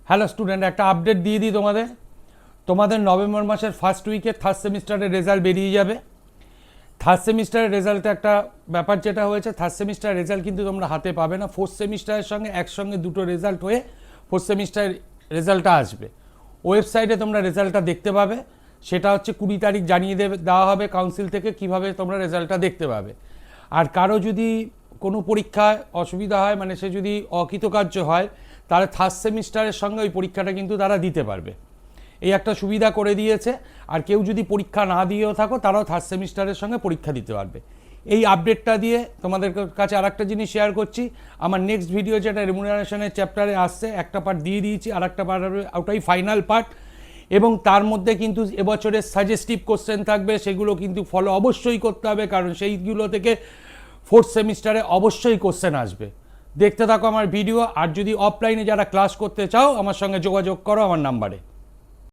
Hello student, একটা update দিয়ে দিই তোমাদের নভেম্বর মাসের ফার্স্ট উইকে থার্ড সেমিস্টারের রেজাল্ট বেরিয়ে যাবে। থার্ড সেমিস্টারের রেজাল্টে একটা ব্যাপার যেটা হয়েছে, থার্ড সেমিস্টার রেজাল্ট কিন্তু তোমরা হাতে পাবে না, ফোর্থ সেমিস্টারের সঙ্গে একসঙ্গে দুটো রেজাল্ট হয়ে ফোর্থ সেমিস্টারের রেজাল্টটা আসবে। ওয়েবসাইটে তোমরা রেজাল্টটা দেখতে পাবে, সেটা হচ্ছে 20 তারিখ জানিয়ে দেওয়া হবে কাউন্সিল থেকে কিভাবে তোমরা রেজাল্টটা দেখতে পাবে। আর কারো যদি কোনো পরীক্ষায় অসুবিধা হয়, মানে সে যদি অকৃতকার্য হয়, তাহলে থার্ড সেমিস্টারের সঙ্গে ওই পরীক্ষাটা কিন্তু তারা দিতে পারবে। এই একটা সুবিধা করে দিয়েছে। আর কেউ যদি পরীক্ষা না দিয়েও থাকো, তারাও থার্ড সেমিস্টারের সঙ্গে পরীক্ষা দিতে পারবে। এই আপডেটটা দিয়ে তোমাদের কাছে আর একটা জিনিস শেয়ার করছি। আমার নেক্সট ভিডিও যেটা রেমুনারেশনের চ্যাপ্টারে আসছে, একটা পার্ট দিয়ে দিয়েছি, আর একটা পার্ট ওটাই ফাইনাল পার্ট। এবং তার মধ্যে কিন্তু এবছরের সাজেস্টিভ কোশ্চেন থাকবে, সেগুলো কিন্তু ফলো অবশ্যই করতে হবে, কারণ সেইগুলো থেকে ফোর্থ সেমিস্টারে অবশ্যই কোশ্চেন আসবে। দেখতে থাকো আমার ভিডিও। আর যদি অফলাইনে যারা ক্লাস করতে চাও, আমার সঙ্গে যোগাযোগ করো আমার নাম্বারে।